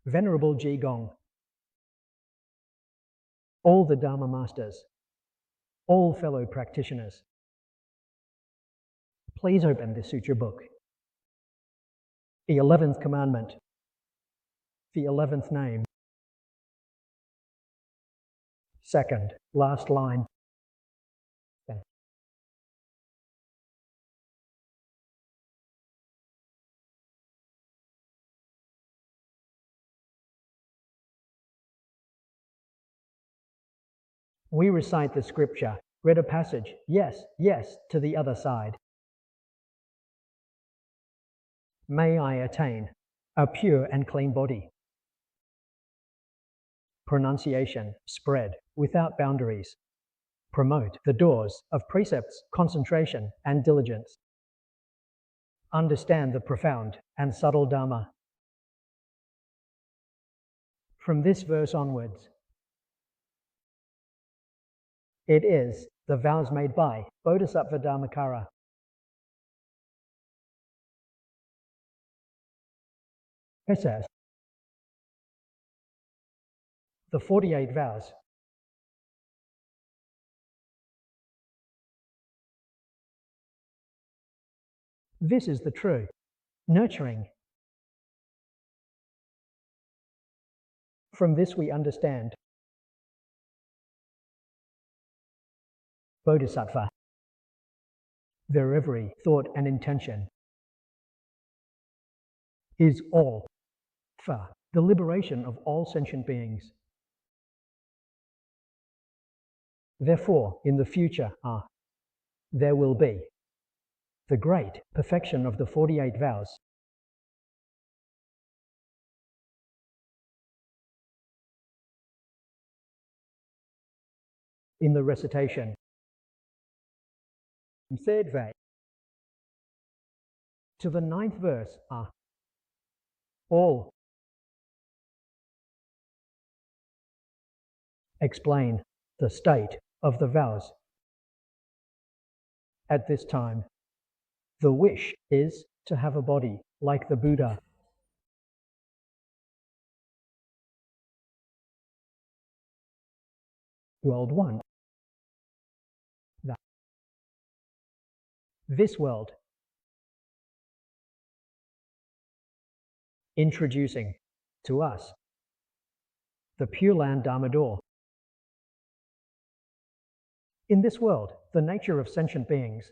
Venerable Ji Gong, all the Dharma masters, all fellow practitioners, please open the Sutra book. The 11th commandment, the 11th name, second, last line. We recite the scripture, read a passage, yes, yes, to the other side. May I attain a pure and clean body. Pronunciation, spread, without boundaries. Promote the doors of precepts, concentration, and diligence. Understand the profound and subtle Dharma. From this verse onwards, it is the vows made by Bodhisattva Dharmakara. It says, the 48 vows. This is the true, nurturing. From this we understand Bodhisattva, their every thought and intention is all for the liberation of all sentient beings. Therefore, in the future, there will be the great perfection of the 48 vows. In the recitation, third vow to the 9th verse are all explain the state of the vows. At this time, the wish is to have a body like the Buddha. World 1. This world. Introducing to us the Pure Land Dharma door. In this world, the nature of sentient beings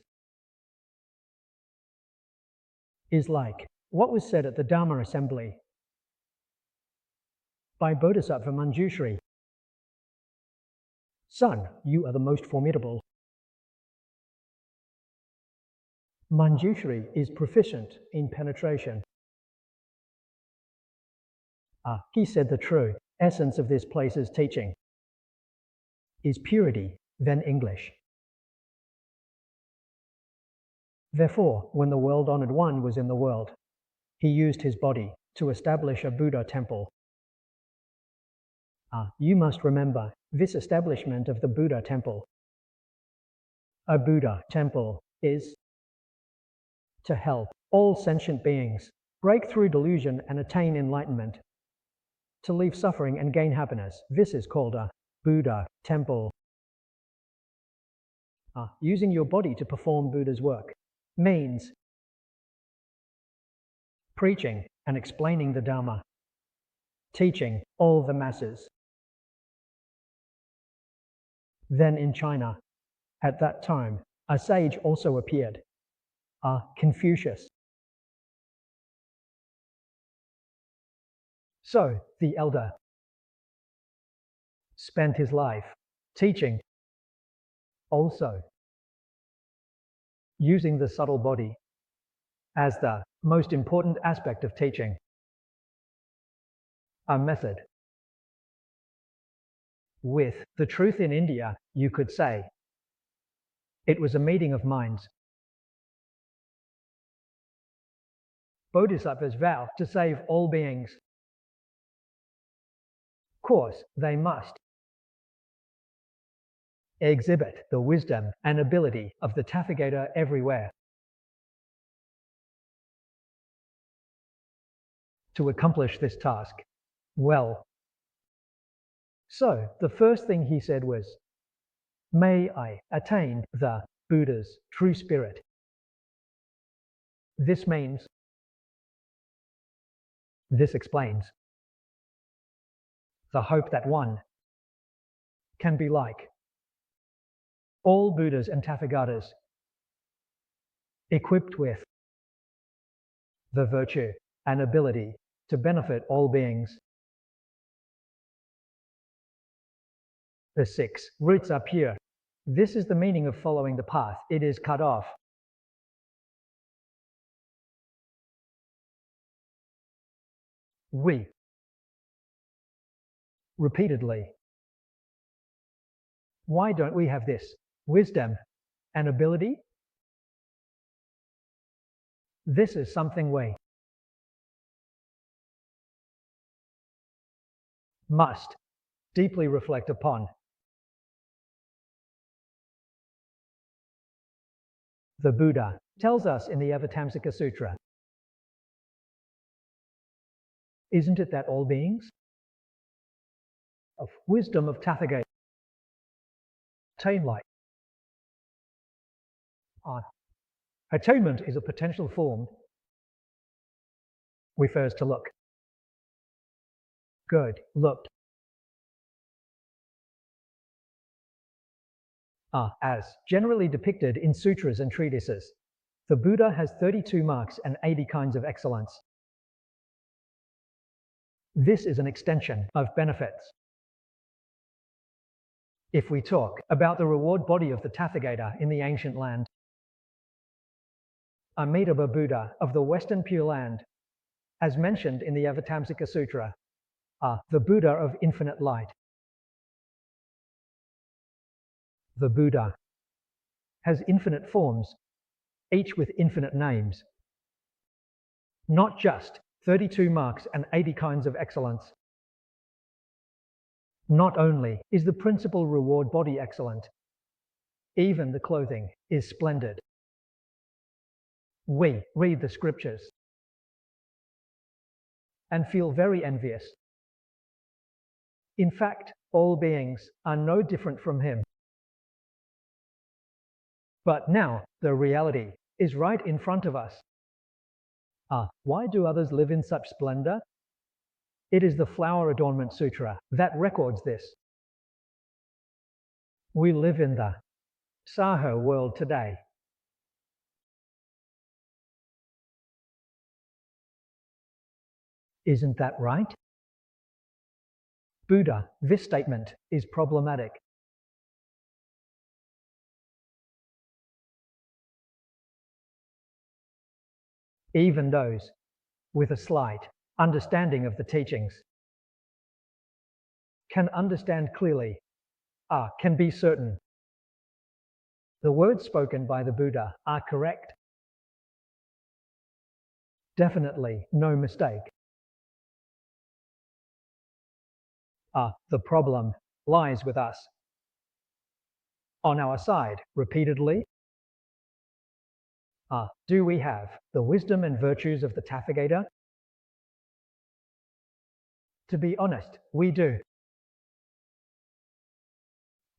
is like what was said at the Dharma assembly by Bodhisattva Manjushri. Son, you are the most formidable. Manjushri is proficient in penetration. He said the true essence of this place's teaching is purity, then English. Therefore, when the world-honored one was in the world, he used his body to establish a Buddha temple. You must remember this establishment of the Buddha temple. A Buddha temple is to help all sentient beings break through delusion and attain enlightenment, to leave suffering and gain happiness. This is called a Buddha temple. Using your body to perform Buddha's work means preaching and explaining the Dharma, teaching all the masses. Then in China, at that time, a sage also appeared, Confucius. So the elder spent his life teaching, also using the subtle body as the most important aspect of teaching, a method. With the truth in India, you could say it was a meeting of minds. Bodhisattvas vow to save all beings. Of course, they must exhibit the wisdom and ability of the Tathagata everywhere. To accomplish this task, Well, so the first thing he said was, "May I attain the Buddha's true spirit." This explains the hope that one can be like all Buddhas and Tathagatas, equipped with the virtue and ability to benefit all beings. The 6 roots are pure. This is the meaning of following the path. It is cut off. We repeatedly. Why don't we have this wisdom and ability? This is something we must deeply reflect upon. The Buddha tells us in the Avatamsaka Sutra, isn't it that all beings of wisdom of Tathagata attain light? Attainment is a potential form. Refers to look. Good, looked. As generally depicted in sutras and treatises, the Buddha has 32 marks and 80 kinds of excellence. This is an extension of benefits. If we talk about the reward body of the Tathagata in the ancient land, Amitabha Buddha of the Western Pure Land, as mentioned in the Avatamsaka Sutra, the Buddha of infinite light. The Buddha has infinite forms, each with infinite names. Not just 32 marks and 80 kinds of excellence. Not only is the principal reward body excellent, even the clothing is splendid. We read the scriptures and feel very envious. In fact, all beings are no different from him. But now the reality is right in front of us. Why do others live in such splendor? It is the Flower Adornment Sutra that records this. We live in the Saho world today. Isn't that right? Buddha, this statement is problematic. Even those with a slight understanding of the teachings can understand clearly, can be certain. The words spoken by the Buddha are correct. Definitely no mistake. The problem lies with us. On our side, repeatedly, do we have the wisdom and virtues of the Tathagata? To be honest, we do.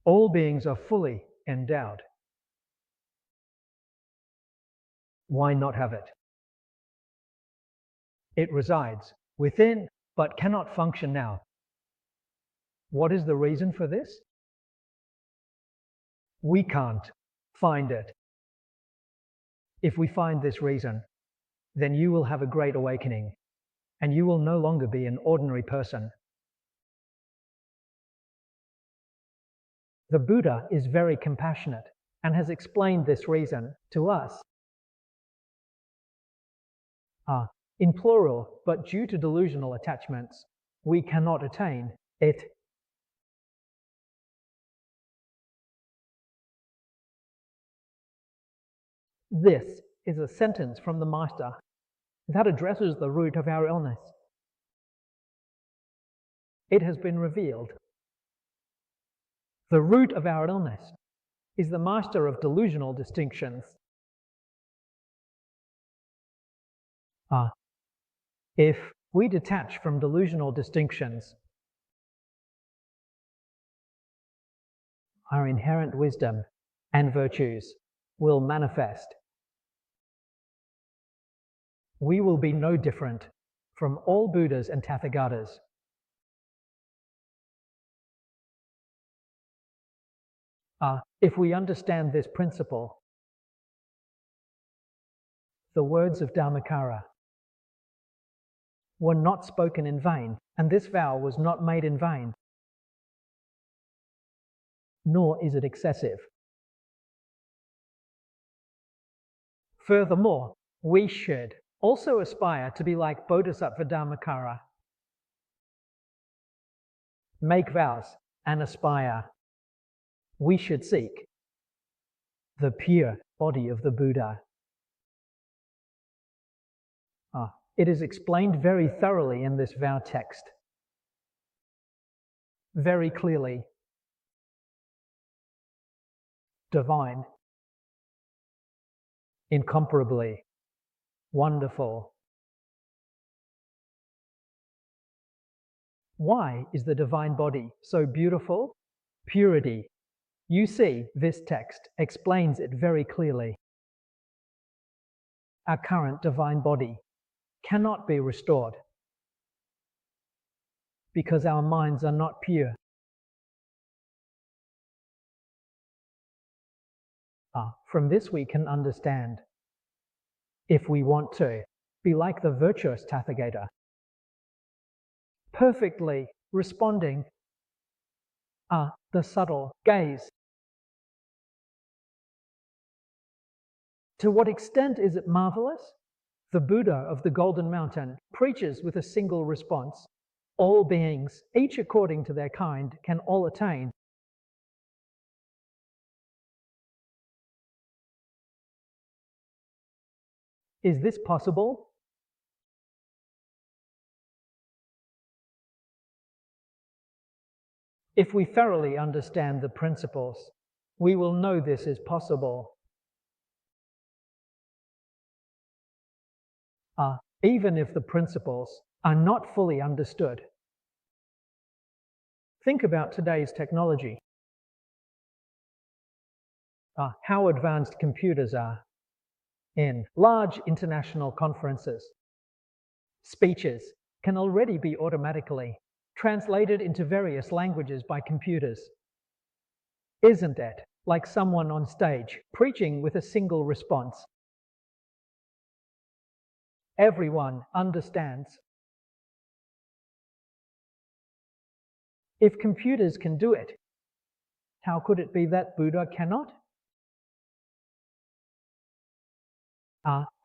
All beings are fully endowed. Why not have it? It resides within, but cannot function now. What is the reason for this? We can't find it. If we find this reason, then you will have a great awakening, and you will no longer be an ordinary person. The Buddha is very compassionate and has explained this reason to us. In plural, but due to delusional attachments, we cannot attain it. This is a sentence from the Master that addresses the root of our illness. It has been revealed. The root of our illness is the master of delusional distinctions. If we detach from delusional distinctions. Our inherent wisdom and virtues will manifest. We will be no different from all Buddhas and Tathagatas. If we understand this principle, the words of Dhammakara were not spoken in vain, and this vow was not made in vain, nor is it excessive. Furthermore, we should also aspire to be like Bodhisattva Dhammakara. Make vows and aspire. We should seek the pure body of the Buddha. It is explained very thoroughly in this vow text. Very clearly. Divine. Incomparably. Wonderful. Why is the divine body so beautiful? Purity. You see, this text explains it very clearly. Our current divine body cannot be restored because our minds are not pure. From this we can understand, if we want to be like the virtuous Tathagata, perfectly responding the subtle gaze. To what extent is it marvelous? The Buddha of the Golden Mountain preaches with a single response. All beings, each according to their kind, can all attain. Is this possible? If we thoroughly understand the principles, we will know this is possible. Even if the principles are not fully understood. Think about today's technology. How advanced computers are in large international conferences. Speeches can already be automatically translated into various languages by computers. Isn't it like someone on stage preaching with a single response? Everyone understands. If computers can do it, how could it be that Buddha cannot?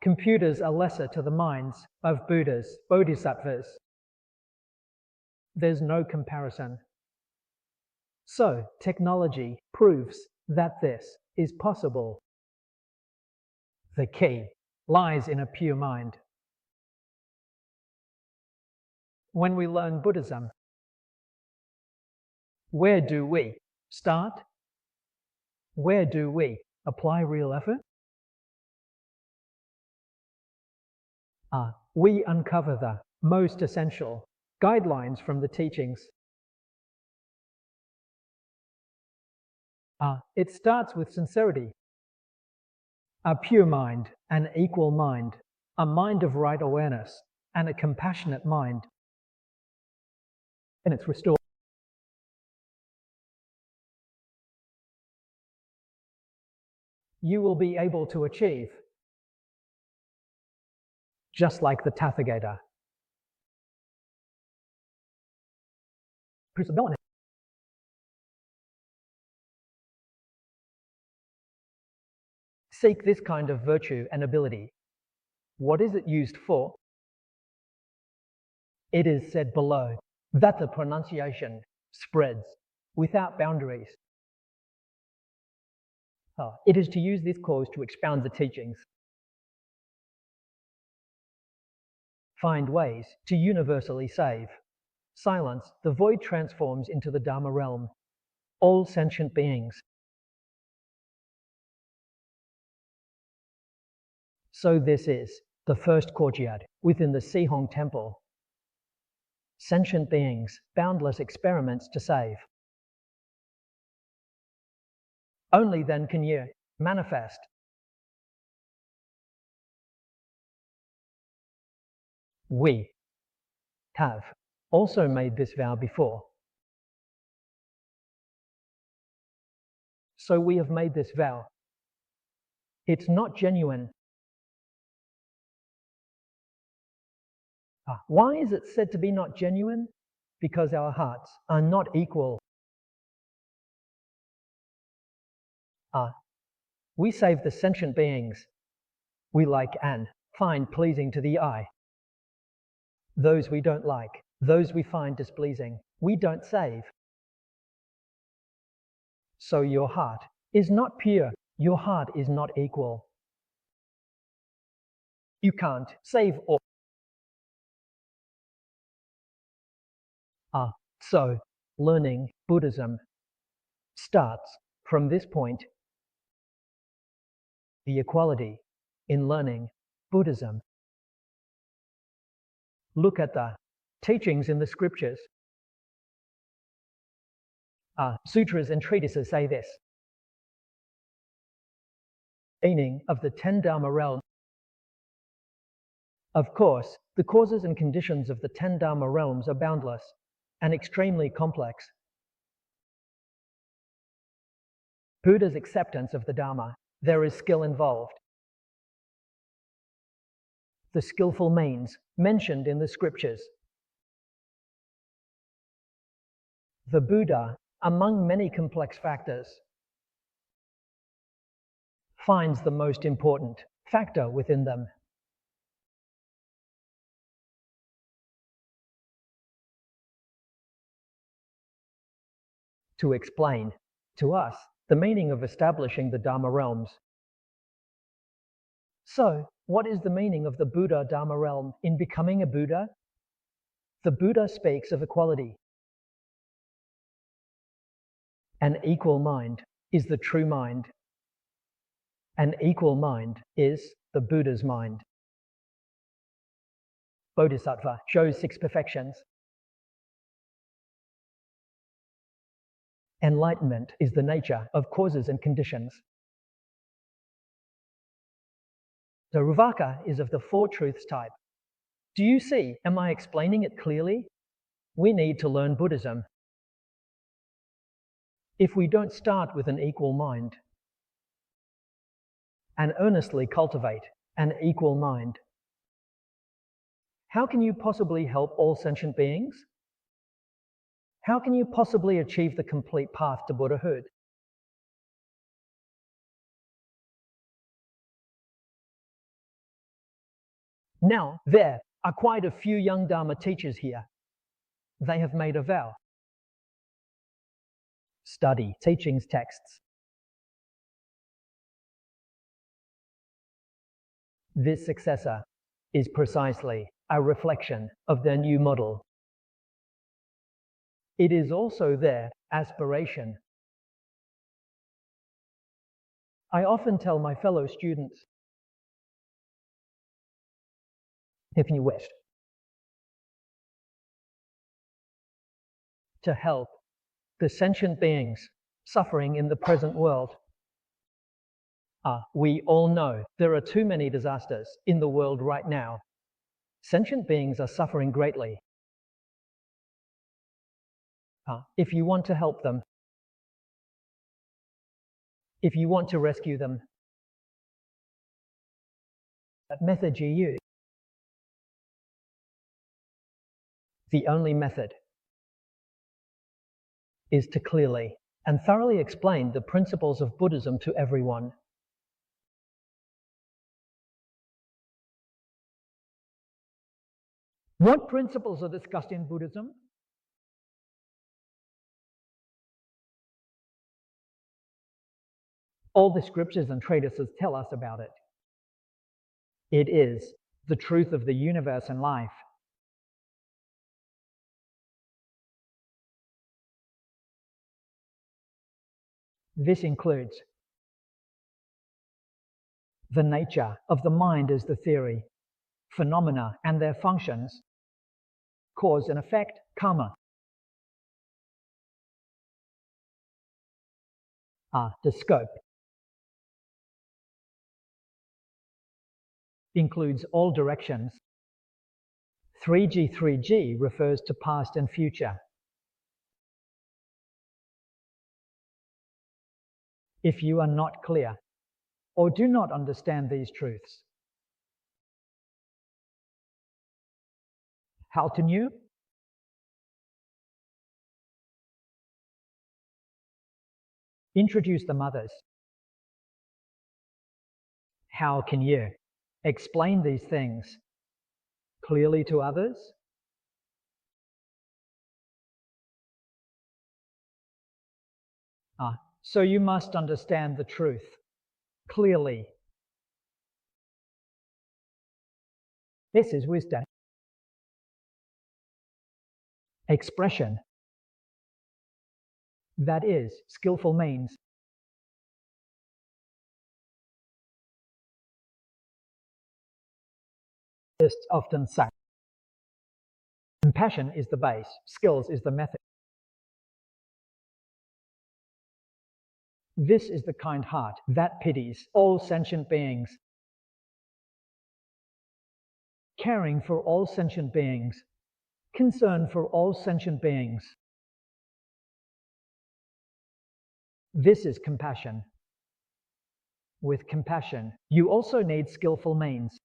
Computers are lesser to the minds of Buddhas, Bodhisattvas. There's no comparison. So, technology proves that this is possible. The key lies in a pure mind. When we learn Buddhism, where do we start? Where do we apply real effort? We uncover the most essential guidelines from the teachings. It starts with sincerity, a pure mind, an equal mind, a mind of right awareness, and a compassionate mind. And it's restored. You will be able to achieve just like the Tathagata. Seek this kind of virtue and ability. What is it used for? It is said below that the pronunciation spreads without boundaries. It is to use this cause to expound the teachings. Find ways to universally save. Silence, the void transforms into the Dharma realm. All sentient beings. So this is the first courtyard within the Sihong temple. sentient beings, boundless experiments to save. Only then can you manifest. We have also made this vow before. So we have made this vow. It's not genuine. Why is it said to be not genuine? Because our hearts are not equal. We save the sentient beings we like and find pleasing to the eye. Those we don't like, those we find displeasing, we don't save. So your heart is not pure. Your heart is not equal. You can't save all. So learning Buddhism starts from this point. The equality in learning Buddhism. Look at the teachings in the scriptures. Sutras and treatises say this. Meaning of the 10 Dharma realms. Of course, the causes and conditions of the 10 Dharma realms are boundless and extremely complex. Buddha's acceptance of the Dharma, there is skill involved. The skillful means mentioned in the scriptures. The Buddha, among many complex factors, finds the most important factor within them. To explain to us the meaning of establishing the Dharma realms. So, what is the meaning of the Buddha Dharma realm in becoming a Buddha? The Buddha speaks of equality. An equal mind is the true mind. An equal mind is the Buddha's mind. Bodhisattva shows 6 perfections. Enlightenment is the nature of causes and conditions. The Ruvaka is of the 4 truths type. Do you see? Am I explaining it clearly? We need to learn Buddhism. If we don't start with an equal mind and earnestly cultivate an equal mind, how can you possibly help all sentient beings? How can you possibly achieve the complete path to Buddhahood? Now, there are quite a few young Dharma teachers here. They have made a vow. Study teachings texts. This successor is precisely a reflection of their new model. It is also their aspiration. I often tell my fellow students, if you wish to help the sentient beings suffering in the present world, we all know there are too many disasters in the world right now. Sentient beings are suffering greatly. If you want to help them, if you want to rescue them, what method you use? The only method is to clearly and thoroughly explain the principles of Buddhism to everyone. What principles are discussed in Buddhism? All the scriptures and treatises tell us about it. It is the truth of the universe and life. This includes the nature of the mind as the theory, phenomena and their functions, cause and effect, karma. The scope includes all directions. 3G refers to past and future. If you are not clear or do not understand these truths, how to know? Introduce the mothers. How can you explain these things clearly to others? So you must understand the truth clearly. This is wisdom. Expression. That is skillful means. Buddhists often say, compassion is the base, skills is the method. This is the kind heart that pities all sentient beings, caring for all sentient beings, concern for all sentient beings. This is compassion. With compassion, you also need skillful means.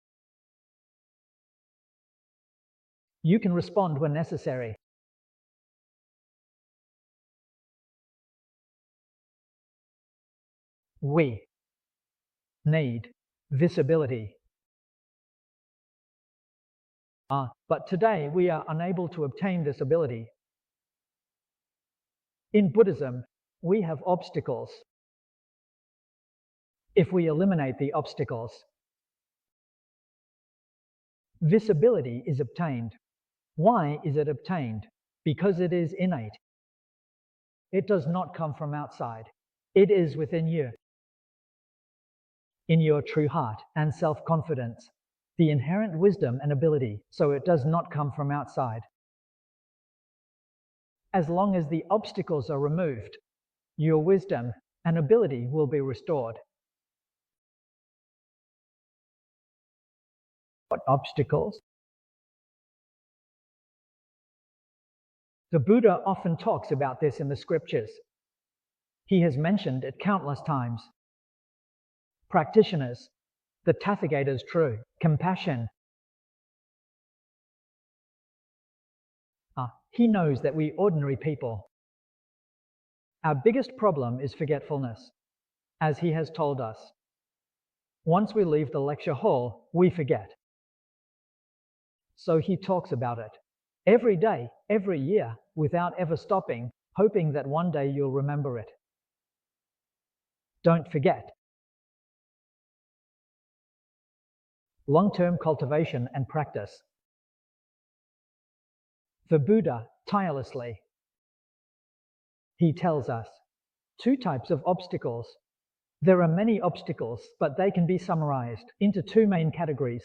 You can respond when necessary. We need this ability. But today we are unable to obtain this ability. In Buddhism, we have obstacles. If we eliminate the obstacles, this ability is obtained. Why is it obtained? Because it is innate. It does not come from outside. It is within you. In your true heart and self-confidence, the inherent wisdom and ability, so it does not come from outside. As long as the obstacles are removed, your wisdom and ability will be restored. What obstacles? The Buddha often talks about this in the scriptures. He has mentioned it countless times. Practitioners, the Tathagata's true compassion. He knows that we ordinary people, our biggest problem is forgetfulness, as he has told us. Once we leave the lecture hall, we forget. So he talks about it every day, every year, without ever stopping, hoping that one day you'll remember it. Don't forget. Long-term cultivation and practice. The Buddha, tirelessly, he tells us, 2 types of obstacles. There are many obstacles, but they can be summarized into 2 main categories.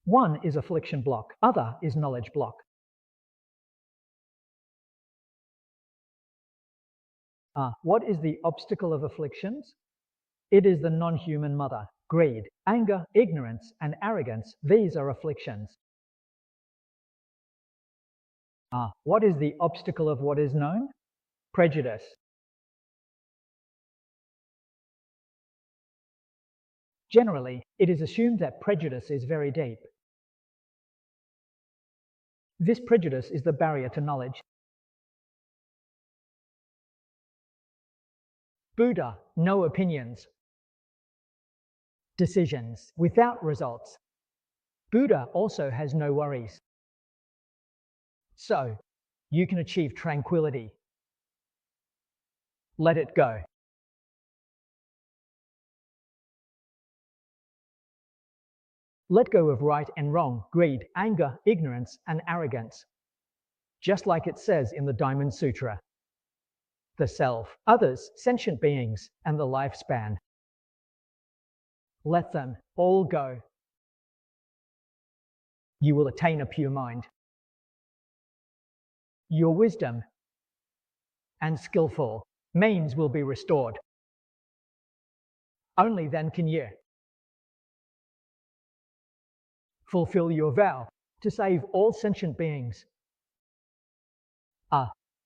One is affliction block, other is knowledge block. What is the obstacle of afflictions? It is the non-human mother, greed, anger, ignorance, and arrogance. These are afflictions. What is the obstacle of what is known? Prejudice. Generally, it is assumed that prejudice is very deep. This prejudice is the barrier to knowledge. Buddha, no opinions. Decisions without results. Buddha also has no worries. So, you can achieve tranquility. Let it go. Let go of right and wrong, greed, anger, ignorance, and arrogance. Just like it says in the Diamond Sutra. The self, others, sentient beings, and the lifespan. Let them all go. You will attain a pure mind. Your wisdom and skillful means will be restored. Only then can you fulfill your vow to save all sentient beings.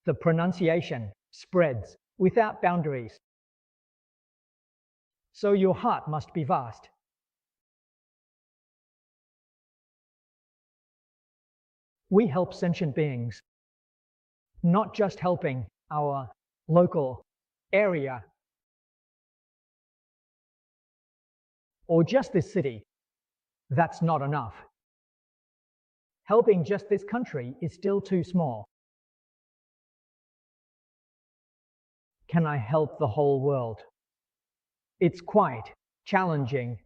The pronunciation spreads without boundaries. So your heart must be vast. We help sentient beings, not just helping our local area or just this city. That's not enough. Helping just this country is still too small. Can I help the whole world? It's quite challenging.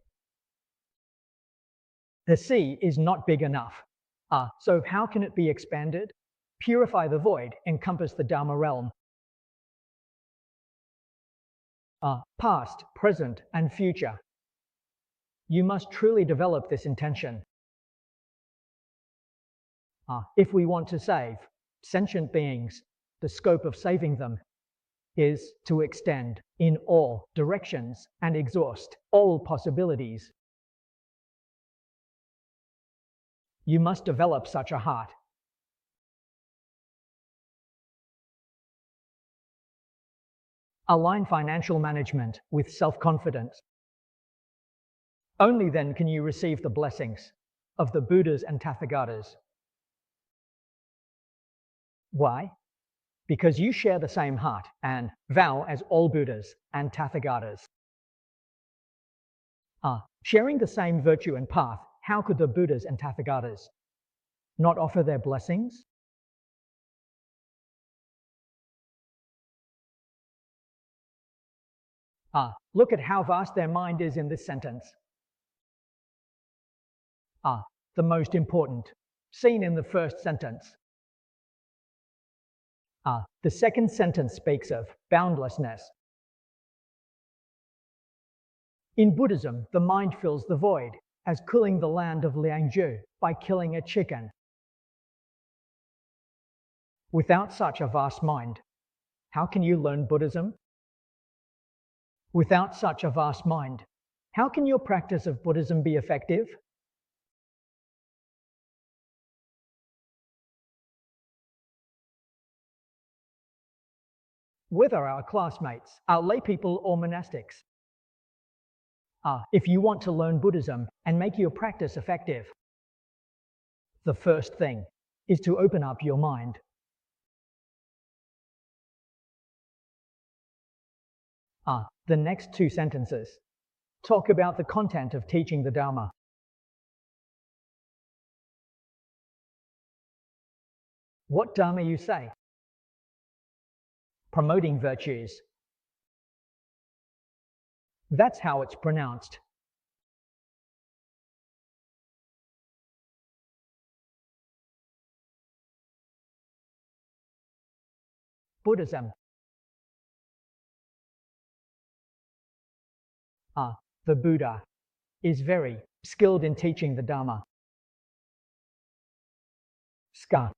The sea is not big enough. So how can it be expanded? Purify the void, encompass the Dharma realm. Past, present, and future. You must truly develop this intention. If we want to save sentient beings, the scope of saving them is to extend in all directions and exhaust all possibilities. You must develop such a heart. Align financial management with self-confidence. Only then can you receive the blessings of the Buddhas and Tathagatas. Why? Because you share the same heart and vow as all Buddhas and Tathagatas. Sharing the same virtue and path, how could the Buddhas and Tathagatas not offer their blessings? Look at how vast their mind is in this sentence. The most important, seen in the first sentence. The second sentence speaks of boundlessness. In Buddhism, the mind fills the void, as cooling the land of Liangzhu by killing a chicken. Without such a vast mind, how can you learn Buddhism? Without such a vast mind, how can your practice of Buddhism be effective? Whether our classmates, our laypeople or monastics, if you want to learn Buddhism and make your practice effective, the first thing is to open up your mind. The next two sentences talk about the content of teaching the Dharma. What Dharma you say? Promoting virtues. That's how it's pronounced. Buddhism. The Buddha is very skilled in teaching the Dharma. Ska.